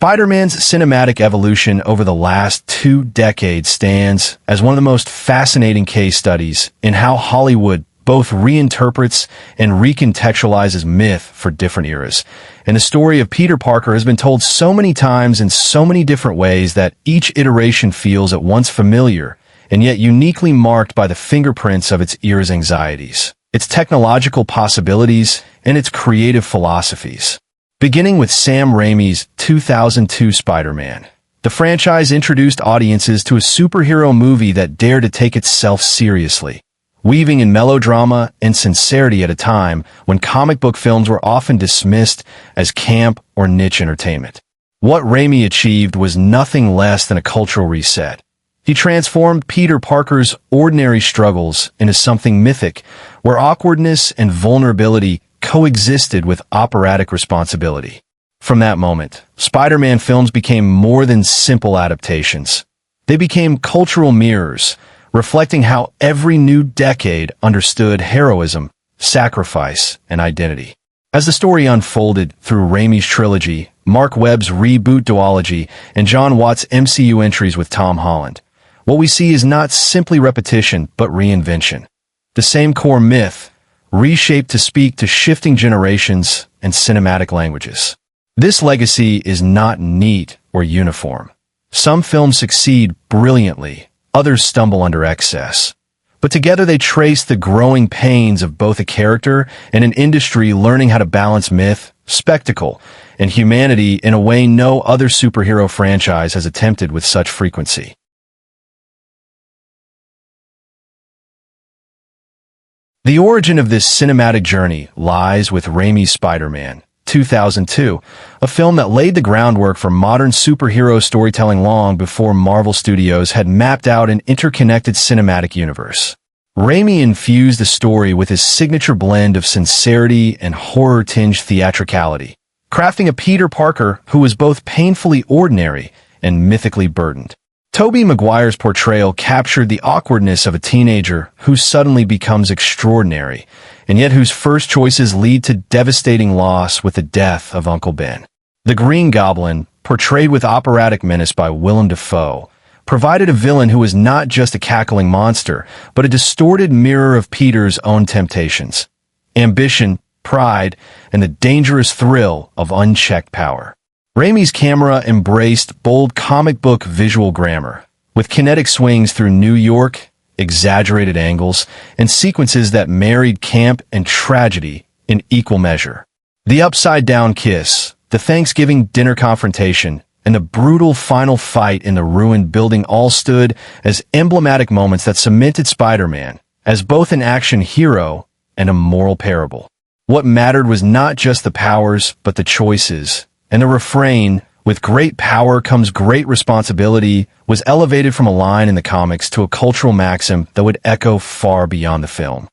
Spider-Man's cinematic evolution over the last 2 decades stands as one of the most fascinating case studies in how Hollywood both reinterprets and recontextualizes myth for different eras. And the story of Peter Parker has been told so many times in so many different ways that each iteration feels at once familiar and yet uniquely marked by the fingerprints of its era's anxieties, its technological possibilities, and its creative philosophies. Beginning with Sam Raimi's 2002 Spider-Man, the franchise introduced audiences to a superhero movie that dared to take itself seriously, weaving in melodrama and sincerity at a time when comic book films were often dismissed as camp or niche entertainment. What Raimi achieved was nothing less than a cultural reset. He transformed Peter Parker's ordinary struggles into something mythic, where awkwardness and vulnerability coexisted with operatic responsibility. From that moment, Spider-Man films became more than simple adaptations. They became cultural mirrors, reflecting how every new decade understood heroism, sacrifice, and identity. As the story unfolded through Raimi's trilogy, Mark Webb's reboot duology, and John Watts' MCU entries with Tom Holland, what we see is not simply repetition, but reinvention. The same core myth, reshaped to speak to shifting generations and cinematic languages. This legacy is not neat or uniform. Some films succeed brilliantly, others stumble under excess. But together they trace the growing pains of both a character and an industry learning how to balance myth, spectacle, and humanity in a way no other superhero franchise has attempted with such frequency. The origin of this cinematic journey lies with Raimi's Spider-Man 2002, a film that laid the groundwork for modern superhero storytelling long before Marvel Studios had mapped out an interconnected cinematic universe. Raimi infused the story with his signature blend of sincerity and horror-tinged theatricality, crafting a Peter Parker who was both painfully ordinary and mythically burdened. Tobey Maguire's portrayal captured the awkwardness of a teenager who suddenly becomes extraordinary, and yet whose first choices lead to devastating loss with the death of Uncle Ben. The Green Goblin, portrayed with operatic menace by Willem Dafoe, provided a villain who was not just a cackling monster, but a distorted mirror of Peter's own temptations, ambition, pride, and the dangerous thrill of unchecked power. Raimi's camera embraced bold comic book visual grammar, with kinetic swings through New York, exaggerated angles, and sequences that married camp and tragedy in equal measure. The upside-down kiss, the Thanksgiving dinner confrontation, and the brutal final fight in the ruined building all stood as emblematic moments that cemented Spider-Man as both an action hero and a moral parable. What mattered was not just the powers, but the choices. And the refrain, "With great power comes great responsibility," was elevated from a line in the comics to a cultural maxim that would echo far beyond the film.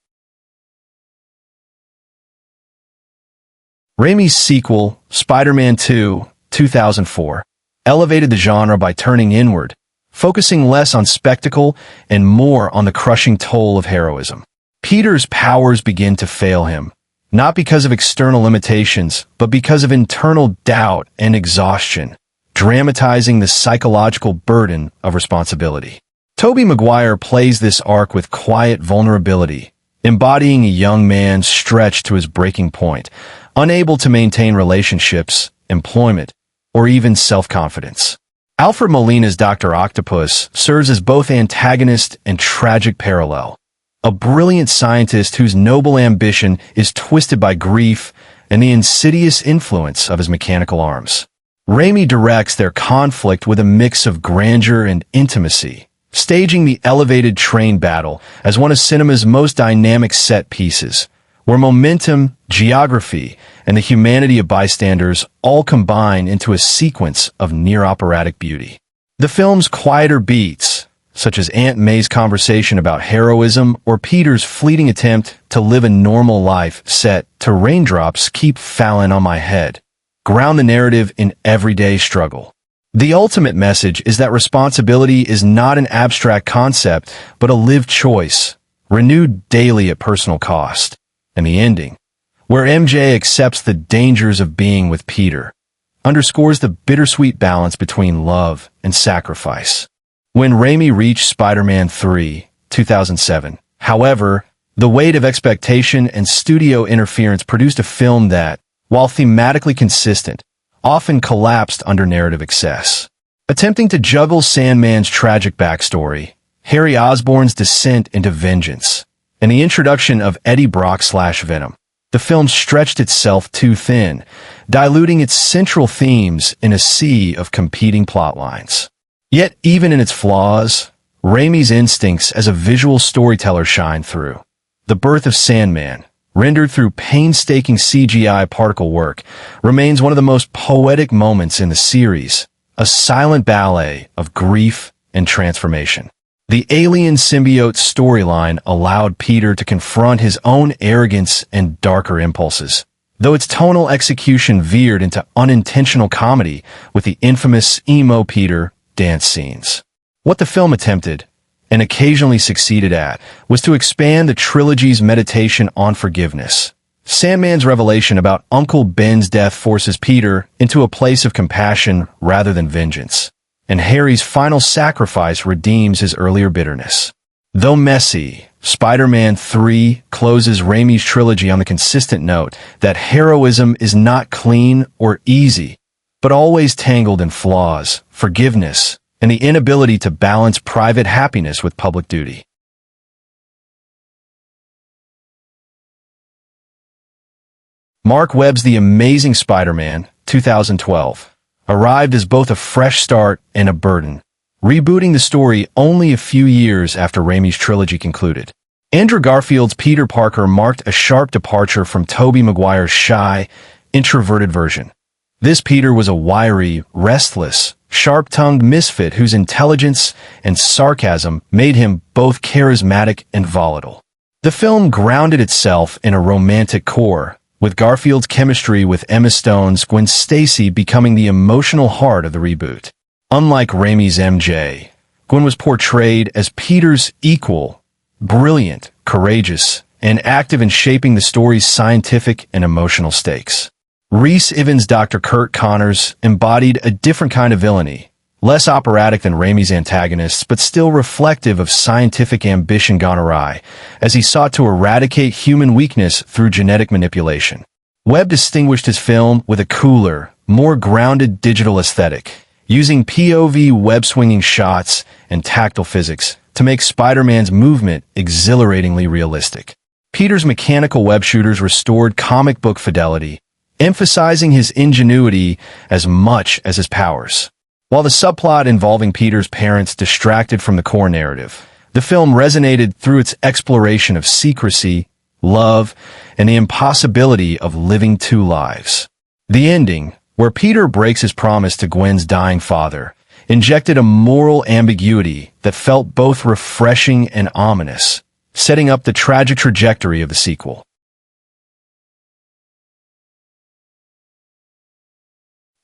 Raimi's sequel, Spider-Man 2, 2004, elevated the genre by turning inward, focusing less on spectacle and more on the crushing toll of heroism. Peter's powers begin to fail him, not because of external limitations, but because of internal doubt and exhaustion, dramatizing the psychological burden of responsibility. Tobey Maguire plays this arc with quiet vulnerability, embodying a young man stretched to his breaking point, unable to maintain relationships, employment, or even self-confidence. Alfred Molina's Dr. Octopus serves as both antagonist and tragic parallel, a brilliant scientist whose noble ambition is twisted by grief and the insidious influence of his mechanical arms. Raimi directs their conflict with a mix of grandeur and intimacy, staging the elevated train battle as one of cinema's most dynamic set pieces, where momentum, geography, and the humanity of bystanders all combine into a sequence of near-operatic beauty. The film's quieter beats, such as Aunt May's conversation about heroism or Peter's fleeting attempt to live a normal life set to "Raindrops Keep Falling on My Head," ground the narrative in everyday struggle. The ultimate message is that responsibility is not an abstract concept, but a lived choice, renewed daily at personal cost. And the ending, where MJ accepts the dangers of being with Peter, underscores the bittersweet balance between love and sacrifice. When Raimi reached Spider-Man 3, 2007, however, the weight of expectation and studio interference produced a film that, while thematically consistent, often collapsed under narrative excess. Attempting to juggle Sandman's tragic backstory, Harry Osborn's descent into vengeance, and the introduction of Eddie Brock/Venom, the film stretched itself too thin, diluting its central themes in a sea of competing plotlines. Yet, even in its flaws, Raimi's instincts as a visual storyteller shine through. The birth of Sandman, rendered through painstaking CGI particle work, remains one of the most poetic moments in the series, a silent ballet of grief and transformation. The alien symbiote storyline allowed Peter to confront his own arrogance and darker impulses, though its tonal execution veered into unintentional comedy with the infamous emo Peter dance scenes. What the film attempted, and occasionally succeeded at, was to expand the trilogy's meditation on forgiveness. Sandman's revelation about Uncle Ben's death forces Peter into a place of compassion rather than vengeance, and Harry's final sacrifice redeems his earlier bitterness. Though messy, Spider-Man 3 closes Raimi's trilogy on the consistent note that heroism is not clean or easy, but always tangled in flaws, forgiveness, and the inability to balance private happiness with public duty. Mark Webb's The Amazing Spider-Man, 2012, arrived as both a fresh start and a burden, rebooting the story only a few years after Raimi's trilogy concluded. Andrew Garfield's Peter Parker marked a sharp departure from Tobey Maguire's shy, introverted version. This Peter was a wiry, restless, sharp-tongued misfit whose intelligence and sarcasm made him both charismatic and volatile. The film grounded itself in a romantic core, with Garfield's chemistry with Emma Stone's Gwen Stacy becoming the emotional heart of the reboot. Unlike Raimi's MJ, Gwen was portrayed as Peter's equal, brilliant, courageous, and active in shaping the story's scientific and emotional stakes. Rhys Ifans' Dr. Kurt Connors embodied a different kind of villainy, less operatic than Raimi's antagonists, but still reflective of scientific ambition gone awry, as he sought to eradicate human weakness through genetic manipulation. Webb distinguished his film with a cooler, more grounded digital aesthetic, using POV web-swinging shots and tactile physics to make Spider-Man's movement exhilaratingly realistic. Peter's mechanical web shooters restored comic book fidelity, emphasizing his ingenuity as much as his powers. While the subplot involving Peter's parents distracted from the core narrative, the film resonated through its exploration of secrecy, love, and the impossibility of living two lives. The ending, where Peter breaks his promise to Gwen's dying father, injected a moral ambiguity that felt both refreshing and ominous, setting up the tragic trajectory of the sequel.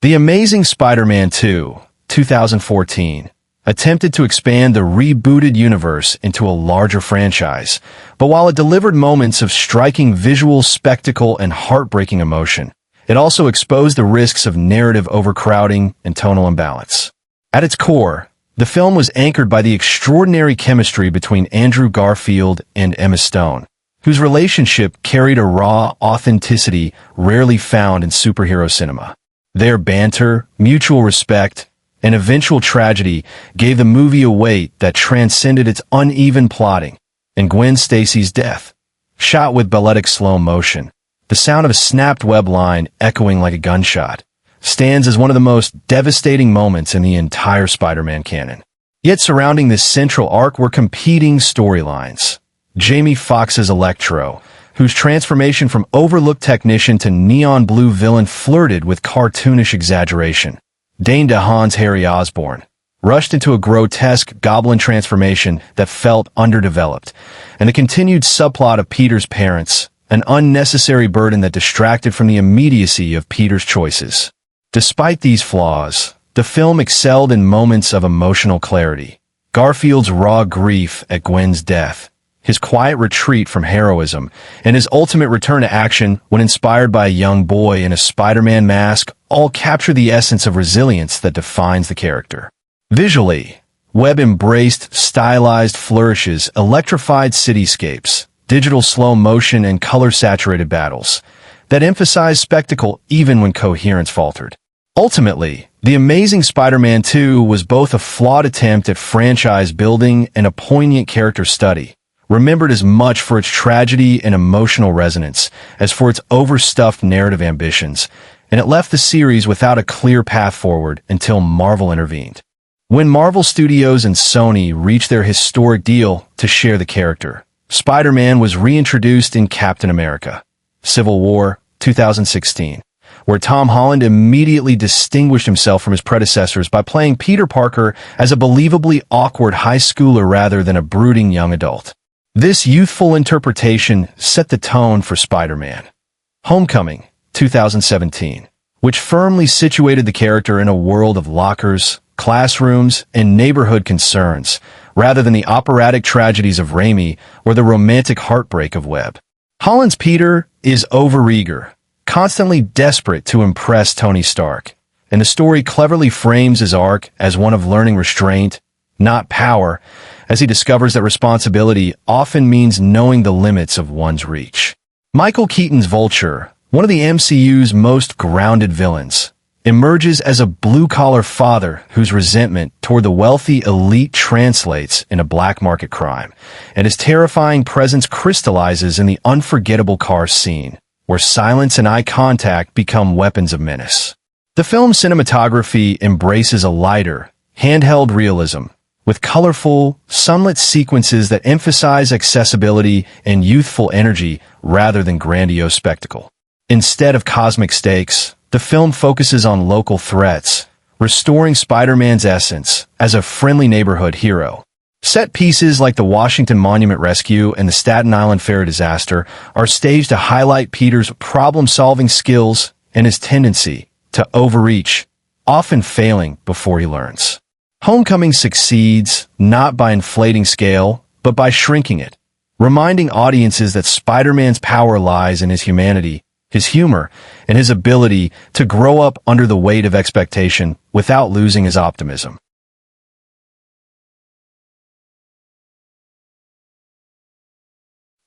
The Amazing Spider-Man 2, 2014, attempted to expand the rebooted universe into a larger franchise, but while it delivered moments of striking visual spectacle and heartbreaking emotion, it also exposed the risks of narrative overcrowding and tonal imbalance. At its core, the film was anchored by the extraordinary chemistry between Andrew Garfield and Emma Stone, whose relationship carried a raw authenticity rarely found in superhero cinema. Their banter, mutual respect, and eventual tragedy gave the movie a weight that transcended its uneven plotting. And Gwen Stacy's death, shot with balletic slow motion, the sound of a snapped web line echoing like a gunshot, stands as one of the most devastating moments in the entire Spider-Man canon. Yet surrounding this central arc were competing storylines. Jamie Foxx's Electro, whose transformation from overlooked technician to neon blue villain flirted with cartoonish exaggeration. Dane DeHaan's Harry Osborn, rushed into a grotesque goblin transformation that felt underdeveloped, and the continued subplot of Peter's parents, an unnecessary burden that distracted from the immediacy of Peter's choices. Despite these flaws, the film excelled in moments of emotional clarity. Garfield's raw grief at Gwen's death, his quiet retreat from heroism, and his ultimate return to action when inspired by a young boy in a Spider-Man mask all capture the essence of resilience that defines the character. Visually, Webb embraced stylized flourishes, electrified cityscapes, digital slow motion, and color-saturated battles that emphasized spectacle even when coherence faltered. Ultimately, The Amazing Spider-Man 2 was both a flawed attempt at franchise building and a poignant character study, remembered as much for its tragedy and emotional resonance as for its overstuffed narrative ambitions, and it left the series without a clear path forward until Marvel intervened. When Marvel Studios and Sony reached their historic deal to share the character, Spider-Man was reintroduced in Captain America: Civil War 2016, where Tom Holland immediately distinguished himself from his predecessors by playing Peter Parker as a believably awkward high schooler rather than a brooding young adult. This youthful interpretation set the tone for Spider-Man: Homecoming 2017, which firmly situated the character in a world of lockers, classrooms, and neighborhood concerns, rather than the operatic tragedies of Raimi or the romantic heartbreak of Webb. Holland's Peter is overeager, constantly desperate to impress Tony Stark, and the story cleverly frames his arc as one of learning restraint, not power, as he discovers that responsibility often means knowing the limits of one's reach. Michael Keaton's Vulture, one of the MCU's most grounded villains, emerges as a blue-collar father whose resentment toward the wealthy elite translates into black market crime, and his terrifying presence crystallizes in the unforgettable car scene, where silence and eye contact become weapons of menace. The film's cinematography embraces a lighter, handheld realism, with colorful, sunlit sequences that emphasize accessibility and youthful energy rather than grandiose spectacle. Instead of cosmic stakes, the film focuses on local threats, restoring Spider-Man's essence as a friendly neighborhood hero. Set pieces like the Washington Monument rescue and the Staten Island Fair disaster are staged to highlight Peter's problem-solving skills and his tendency to overreach, often failing before he learns. Homecoming succeeds not by inflating scale, but by shrinking it, reminding audiences that Spider-Man's power lies in his humanity, his humor, and his ability to grow up under the weight of expectation without losing his optimism.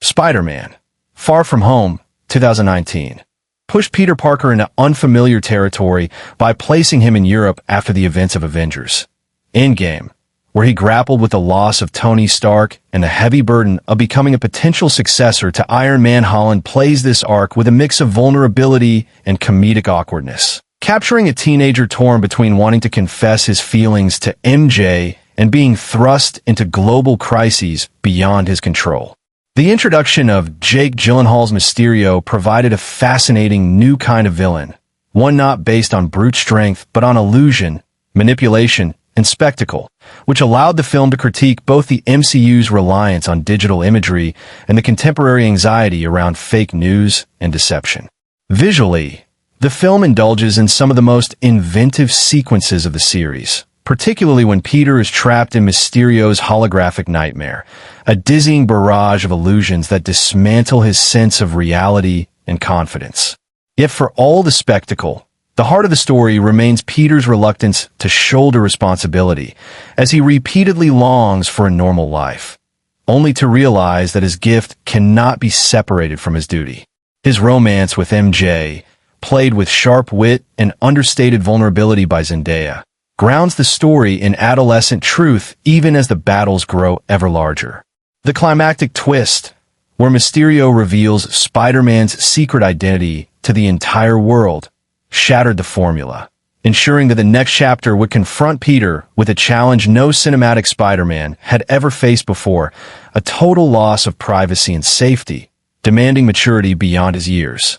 Spider-Man: Far From Home 2019 pushed Peter Parker into unfamiliar territory by placing him in Europe after the events of Avengers: Endgame, where he grappled with the loss of Tony Stark and the heavy burden of becoming a potential successor to Iron Man. Holland plays this arc with a mix of vulnerability and comedic awkwardness, capturing a teenager torn between wanting to confess his feelings to MJ and being thrust into global crises beyond his control. The introduction of Jake Gyllenhaal's Mysterio provided a fascinating new kind of villain, one not based on brute strength but on illusion, manipulation, and spectacle, which allowed the film to critique both the MCU's reliance on digital imagery and the contemporary anxiety around fake news and deception. Visually, the film indulges in some of the most inventive sequences of the series, particularly when Peter is trapped in Mysterio's holographic nightmare, a dizzying barrage of illusions that dismantle his sense of reality and confidence. Yet for all the spectacle, the heart of the story remains Peter's reluctance to shoulder responsibility, as he repeatedly longs for a normal life, only to realize that his gift cannot be separated from his duty. His romance with MJ, played with sharp wit and understated vulnerability by Zendaya, grounds the story in adolescent truth even as the battles grow ever larger. The climactic twist, where Mysterio reveals Spider-Man's secret identity to the entire world, shattered the formula, ensuring that the next chapter would confront Peter with a challenge no cinematic Spider-Man had ever faced before: a total loss of privacy and safety, demanding maturity beyond his years.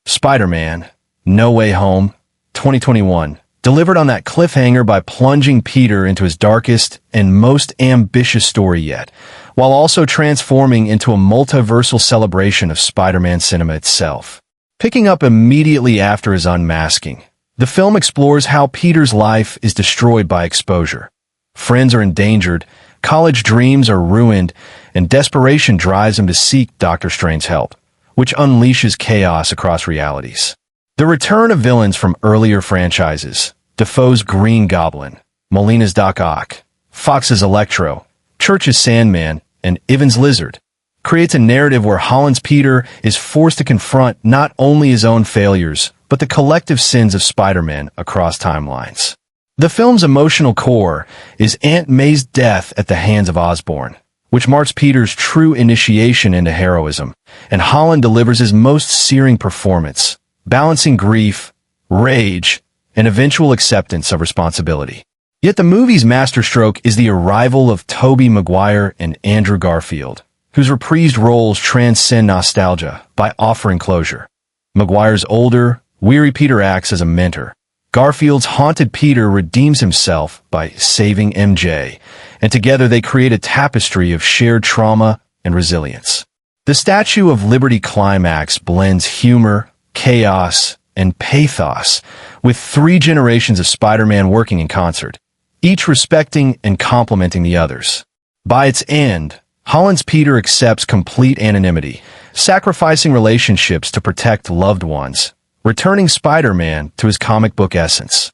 Spider-Man: No Way Home 2021 delivered on that cliffhanger by plunging Peter into his darkest and most ambitious story yet, while also transforming into a multiversal celebration of Spider-Man cinema itself. Picking up immediately after his unmasking, the film explores how Peter's life is destroyed by exposure, Friends are endangered, college dreams are ruined, and desperation drives him to seek Doctor Strange's help, which unleashes chaos across realities. The return of villains from earlier franchises, Defoe's Green Goblin, Molina's Doc Ock, Fox's Electro, Church's Sandman, and Ivan's Lizard, creates a narrative where Holland's Peter is forced to confront not only his own failures, but the collective sins of Spider-Man across timelines. The film's emotional core is Aunt May's death at the hands of Osborn, which marks Peter's true initiation into heroism, and Holland delivers his most searing performance, balancing grief, rage, and eventual acceptance of responsibility. Yet the movie's masterstroke is the arrival of Tobey Maguire and Andrew Garfield, whose reprised roles transcend nostalgia by offering closure. Maguire's older, weary Peter acts as a mentor. Garfield's haunted Peter redeems himself by saving MJ, and together they create a tapestry of shared trauma and resilience. The Statue of Liberty climax blends humor, chaos, and pathos, with 3 generations of Spider-Man working in concert, each respecting and complementing the others. By its end, Holland's Peter accepts complete anonymity, sacrificing relationships to protect loved ones, returning Spider-Man to his comic book essence,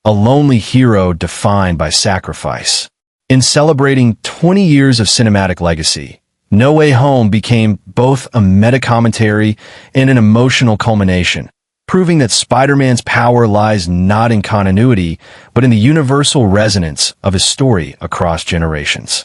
a lonely hero defined by sacrifice. In celebrating 20 years of cinematic legacy, No Way Home became both a meta-commentary and an emotional culmination, proving that Spider-Man's power lies not in continuity, but in the universal resonance of his story across generations.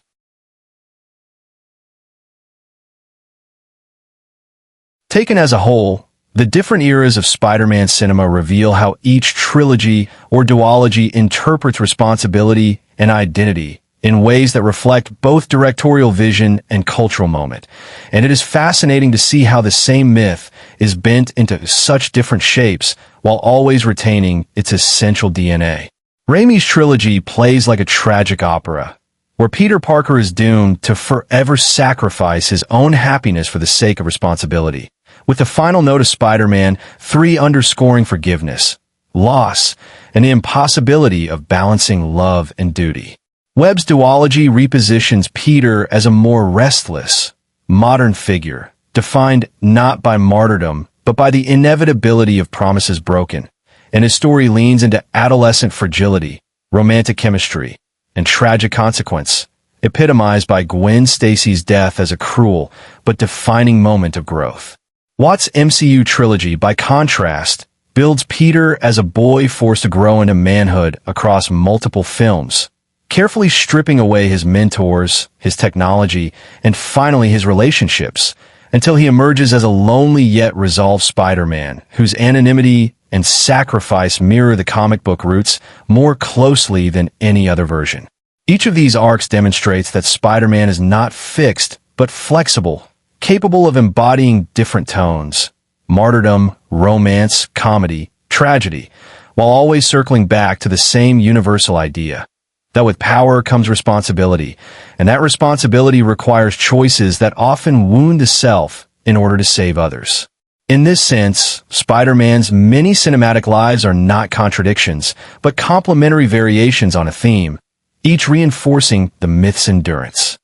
Taken as a whole, the different eras of Spider-Man cinema reveal how each trilogy or duology interprets responsibility and identity in ways that reflect both directorial vision and cultural moment. And it is fascinating to see how the same myth is bent into such different shapes while always retaining its essential DNA. Raimi's trilogy plays like a tragic opera, where Peter Parker is doomed to forever sacrifice his own happiness for the sake of responsibility, with the final note of Spider-Man 3 underscoring forgiveness, loss, and the impossibility of balancing love and duty. Webb's duology repositions Peter as a more restless, modern figure, defined not by martyrdom, but by the inevitability of promises broken, and his story leans into adolescent fragility, romantic chemistry, and tragic consequence, epitomized by Gwen Stacy's death as a cruel but defining moment of growth. Watt's MCU trilogy, by contrast, builds Peter as a boy forced to grow into manhood across multiple films, carefully stripping away his mentors, his technology, and finally his relationships, until he emerges as a lonely yet resolved Spider-Man, whose anonymity and sacrifice mirror the comic book roots more closely than any other version. Each of these arcs demonstrates that Spider-Man is not fixed, but flexible, capable of embodying different tones, martyrdom, romance, comedy, tragedy, while always circling back to the same universal idea, that with power comes responsibility, and that responsibility requires choices that often wound the self in order to save others. In this sense, Spider-Man's many cinematic lives are not contradictions, but complementary variations on a theme, each reinforcing the myth's endurance.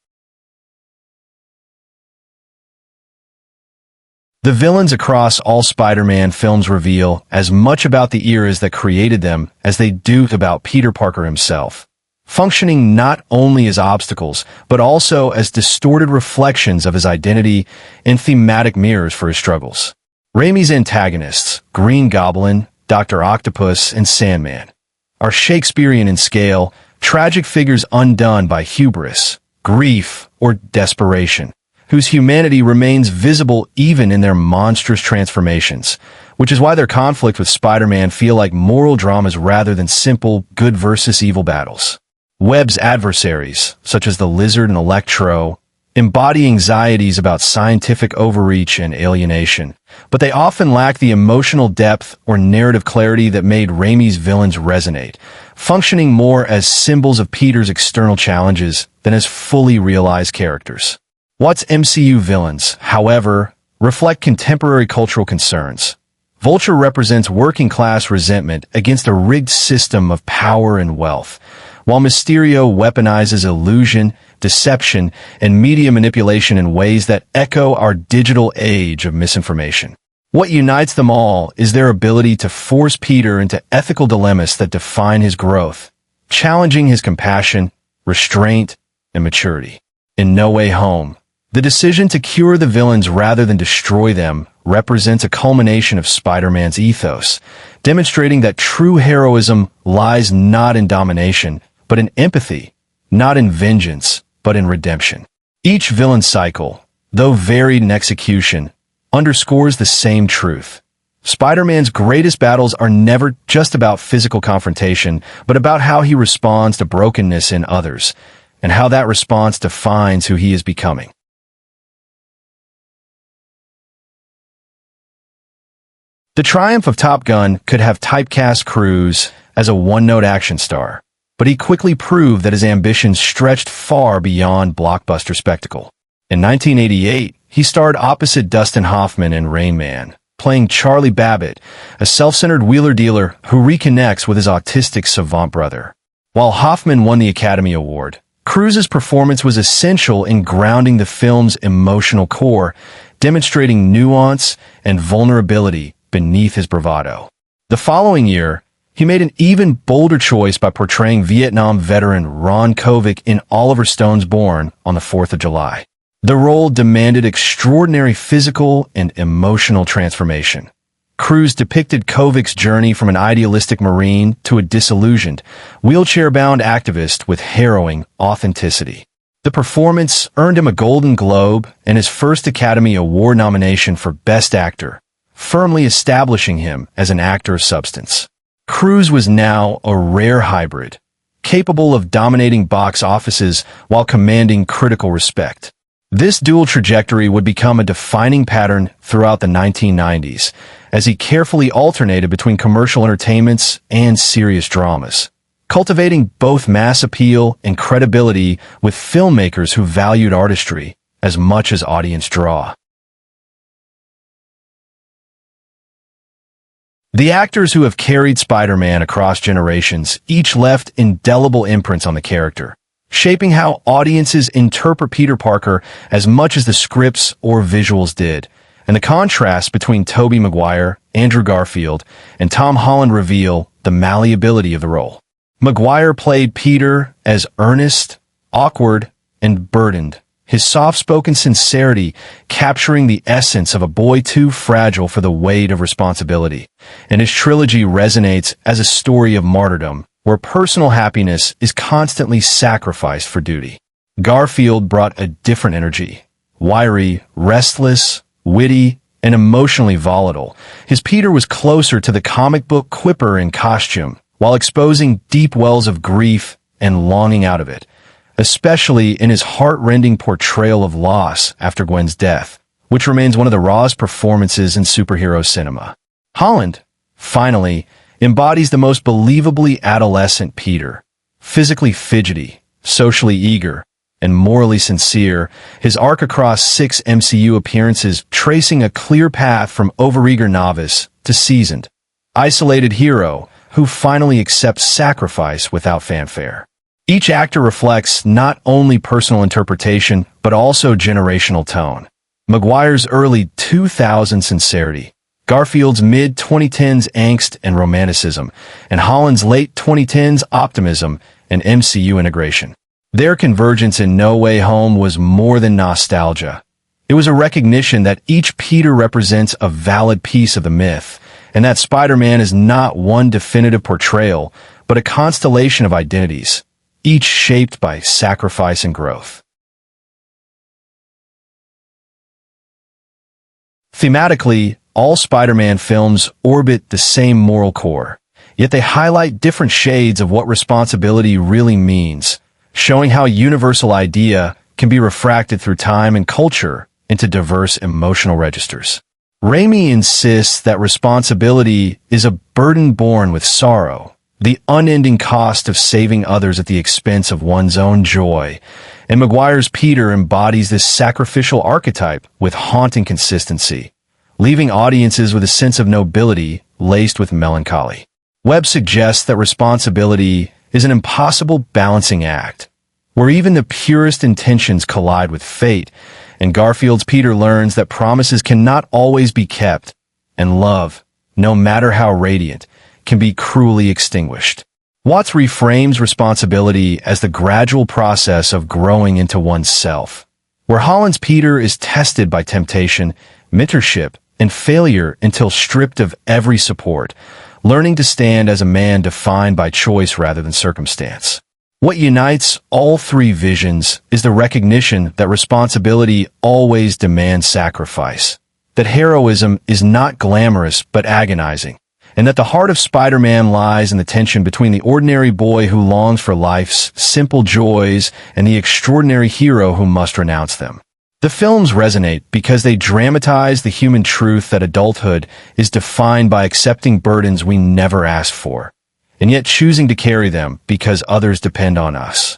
The villains across all Spider-Man films reveal as much about the eras that created them as they do about Peter Parker himself, functioning not only as obstacles, but also as distorted reflections of his identity and thematic mirrors for his struggles. Raimi's antagonists, Green Goblin, Dr. Octopus, and Sandman, are Shakespearean in scale, tragic figures undone by hubris, grief, or desperation, whose humanity remains visible even in their monstrous transformations, which is why their conflict with Spider-Man feel like moral dramas rather than simple good versus evil battles. Webb's adversaries, such as the Lizard and Electro, embody anxieties about scientific overreach and alienation, but they often lack the emotional depth or narrative clarity that made Raimi's villains resonate, functioning more as symbols of Peter's external challenges than as fully realized characters. Watt's MCU villains, however, reflect contemporary cultural concerns. Vulture represents working-class resentment against a rigged system of power and wealth, while Mysterio weaponizes illusion, deception, and media manipulation in ways that echo our digital age of misinformation. What unites them all is their ability to force Peter into ethical dilemmas that define his growth, challenging his compassion, restraint, and maturity. In No Way Home, the decision to cure the villains rather than destroy them represents a culmination of Spider-Man's ethos, demonstrating that true heroism lies not in domination, but in empathy, not in vengeance, but in redemption. Each villain cycle, though varied in execution, underscores the same truth. Spider-Man's greatest battles are never just about physical confrontation, but about how he responds to brokenness in others, and how that response defines who he is becoming. The triumph of Top Gun could have typecast Cruise as a one-note action star, but he quickly proved that his ambitions stretched far beyond blockbuster spectacle. In 1988, he starred opposite Dustin Hoffman in Rain Man, playing Charlie Babbitt, a self-centered wheeler dealer who reconnects with his autistic savant brother. While Hoffman won the Academy Award, Cruise's performance was essential in grounding the film's emotional core, demonstrating nuance and vulnerability beneath his bravado. The following year, he made an even bolder choice by portraying Vietnam veteran Ron Kovic in Oliver Stone's Born on the 4th of July. The role demanded extraordinary physical and emotional transformation. Cruise depicted Kovic's journey from an idealistic Marine to a disillusioned, wheelchair-bound activist with harrowing authenticity. The performance earned him a Golden Globe and his first Academy Award nomination for Best Actor, firmly establishing him as an actor of substance. Cruise was now a rare hybrid, capable of dominating box offices while commanding critical respect. This dual trajectory would become a defining pattern throughout the 1990s, as he carefully alternated between commercial entertainments and serious dramas, cultivating both mass appeal and credibility with filmmakers who valued artistry as much as audience draw. The actors who have carried Spider-Man across generations each left indelible imprints on the character, shaping how audiences interpret Peter Parker as much as the scripts or visuals did, and the contrast between Tobey Maguire, Andrew Garfield, and Tom Holland reveal the malleability of the role. Maguire played Peter as earnest, awkward, and burdened, his soft-spoken sincerity capturing the essence of a boy too fragile for the weight of responsibility. And his trilogy resonates as a story of martyrdom, where personal happiness is constantly sacrificed for duty. Garfield brought a different energy. Wiry, restless, witty, and emotionally volatile, his Peter was closer to the comic book quipper in costume, while exposing deep wells of grief and longing out of it, especially in his heart-rending portrayal of loss after Gwen's death, which remains one of the rawest performances in superhero cinema. Holland, finally, embodies the most believably adolescent Peter, physically fidgety, socially eager, and morally sincere, his arc across 6 MCU appearances tracing a clear path from overeager novice to seasoned, isolated hero who finally accepts sacrifice without fanfare. Each actor reflects not only personal interpretation, but also generational tone. Maguire's early 2000s sincerity, Garfield's mid-2010s angst and romanticism, and Holland's late 2010s optimism and MCU integration. Their convergence in No Way Home was more than nostalgia. It was a recognition that each Peter represents a valid piece of the myth, and that Spider-Man is not one definitive portrayal, but a constellation of identities, each shaped by sacrifice and growth. Thematically, all Spider-Man films orbit the same moral core, yet they highlight different shades of what responsibility really means, showing how a universal idea can be refracted through time and culture into diverse emotional registers. Raimi insists that responsibility is a burden borne with sorrow, the unending cost of saving others at the expense of one's own joy, and Maguire's Peter embodies this sacrificial archetype with haunting consistency, leaving audiences with a sense of nobility laced with melancholy. Webb suggests that responsibility is an impossible balancing act, where even the purest intentions collide with fate, and Garfield's Peter learns that promises cannot always be kept, and love, no matter how radiant, can be cruelly extinguished. Watts reframes responsibility as the gradual process of growing into oneself, where Holland's Peter is tested by temptation, mentorship, and failure until stripped of every support, learning to stand as a man defined by choice rather than circumstance. What unites all three visions is the recognition that responsibility always demands sacrifice, that heroism is not glamorous but agonizing, and that the heart of Spider-Man lies in the tension between the ordinary boy who longs for life's simple joys and the extraordinary hero who must renounce them. The films resonate because they dramatize the human truth that adulthood is defined by accepting burdens we never asked for, and yet choosing to carry them because others depend on us.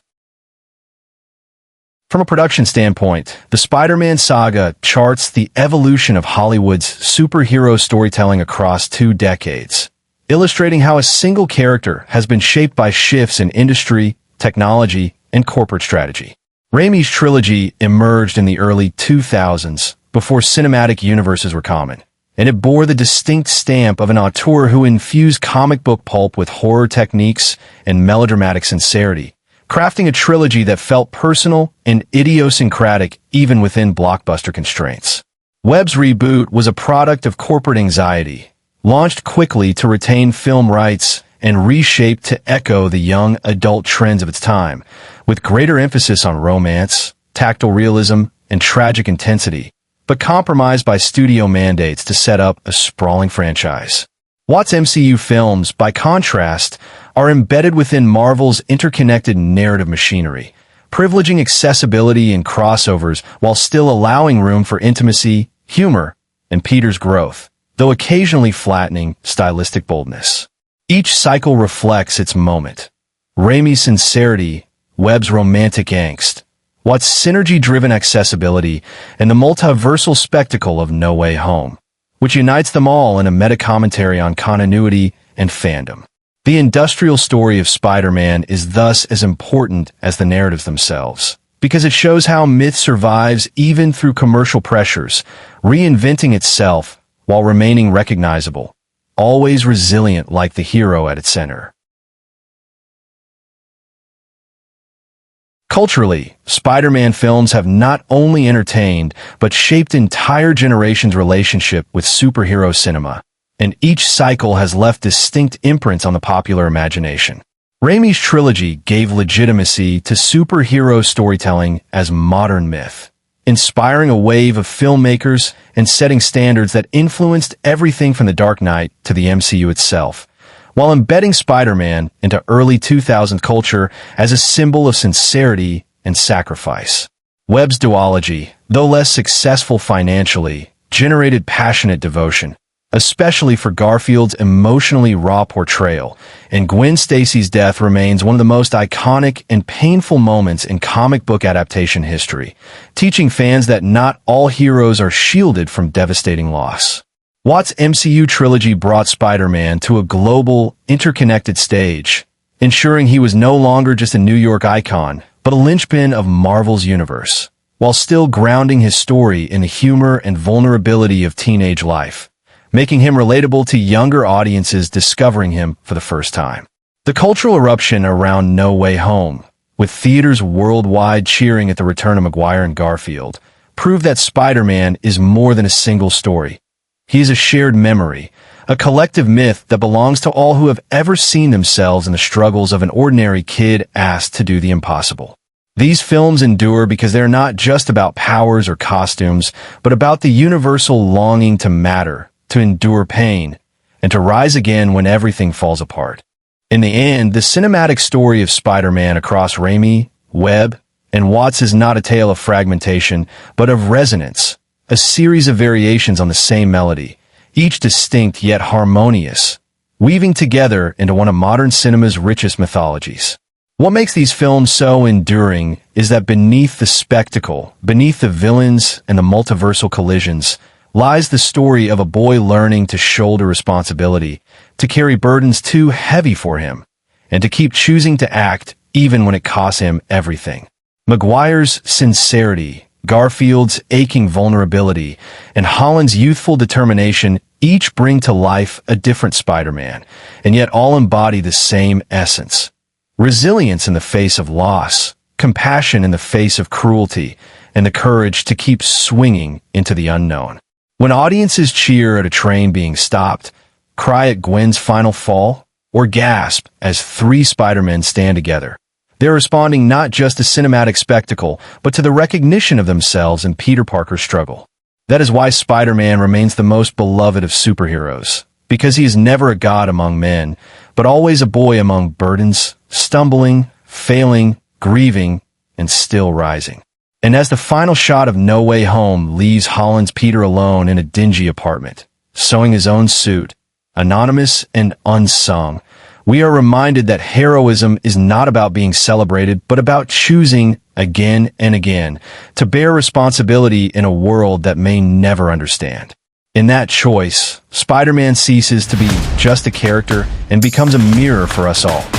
From a production standpoint, the Spider-Man saga charts the evolution of Hollywood's superhero storytelling across 2 decades, illustrating how a single character has been shaped by shifts in industry, technology, and corporate strategy. Raimi's trilogy emerged in the early 2000s, before cinematic universes were common, and it bore the distinct stamp of an auteur who infused comic book pulp with horror techniques and melodramatic sincerity, crafting a trilogy that felt personal and idiosyncratic even within blockbuster constraints. Webb's reboot was a product of corporate anxiety, launched quickly to retain film rights and reshaped to echo the young adult trends of its time, with greater emphasis on romance, tactile realism, and tragic intensity, but compromised by studio mandates to set up a sprawling franchise. Watts' MCU films, by contrast, are embedded within Marvel's interconnected narrative machinery, privileging accessibility and crossovers while still allowing room for intimacy, humor, and Peter's growth, though occasionally flattening stylistic boldness. Each cycle reflects its moment. Raimi's sincerity, Webb's romantic angst, Watts' synergy-driven accessibility, and the multiversal spectacle of No Way Home, which unites them all in a meta-commentary on continuity and fandom. The industrial story of Spider-Man is thus as important as the narratives themselves, because it shows how myth survives even through commercial pressures, reinventing itself while remaining recognizable, always resilient like the hero at its center. Culturally, Spider-Man films have not only entertained, but shaped entire generations' relationship with superhero cinema, and each cycle has left distinct imprints on the popular imagination. Raimi's trilogy gave legitimacy to superhero storytelling as modern myth, inspiring a wave of filmmakers and setting standards that influenced everything from The Dark Knight to the MCU itself, while embedding Spider-Man into early 2000s culture as a symbol of sincerity and sacrifice. Webb's duology, though less successful financially, generated passionate devotion, especially for Garfield's emotionally raw portrayal, and Gwen Stacy's death remains one of the most iconic and painful moments in comic book adaptation history, teaching fans that not all heroes are shielded from devastating loss. Watts' MCU trilogy brought Spider-Man to a global, interconnected stage, ensuring he was no longer just a New York icon, but a linchpin of Marvel's universe, while still grounding his story in the humor and vulnerability of teenage life, making him relatable to younger audiences discovering him for the first time. The cultural eruption around No Way Home, with theaters worldwide cheering at the return of Maguire and Garfield, proved that Spider-Man is more than a single story. He is a shared memory, a collective myth that belongs to all who have ever seen themselves in the struggles of an ordinary kid asked to do the impossible. These films endure because they're not just about powers or costumes, but about the universal longing to matter, to endure pain, and to rise again when everything falls apart. In the end, the cinematic story of Spider-Man across Raimi, Webb, and Watts is not a tale of fragmentation, but of resonance, a series of variations on the same melody, each distinct yet harmonious, weaving together into one of modern cinema's richest mythologies. What makes these films so enduring is that beneath the spectacle, beneath the villains and the multiversal collisions, lies the story of a boy learning to shoulder responsibility, to carry burdens too heavy for him, and to keep choosing to act even when it costs him everything. Maguire's sincerity, Garfield's aching vulnerability, and Holland's youthful determination each bring to life a different Spider-Man, and yet all embody the same essence. Resilience in the face of loss, compassion in the face of cruelty, and the courage to keep swinging into the unknown. When audiences cheer at a train being stopped, cry at Gwen's final fall, or gasp as three Spider-Men stand together, they're responding not just to cinematic spectacle, but to the recognition of themselves and Peter Parker's struggle. That is why Spider-Man remains the most beloved of superheroes, because he is never a god among men, but always a boy among burdens, stumbling, failing, grieving, and still rising. And as the final shot of No Way Home leaves Holland's Peter alone in a dingy apartment, sewing his own suit, anonymous and unsung, we are reminded that heroism is not about being celebrated, but about choosing again and again to bear responsibility in a world that may never understand. In that choice, Spider-Man ceases to be just a character and becomes a mirror for us all.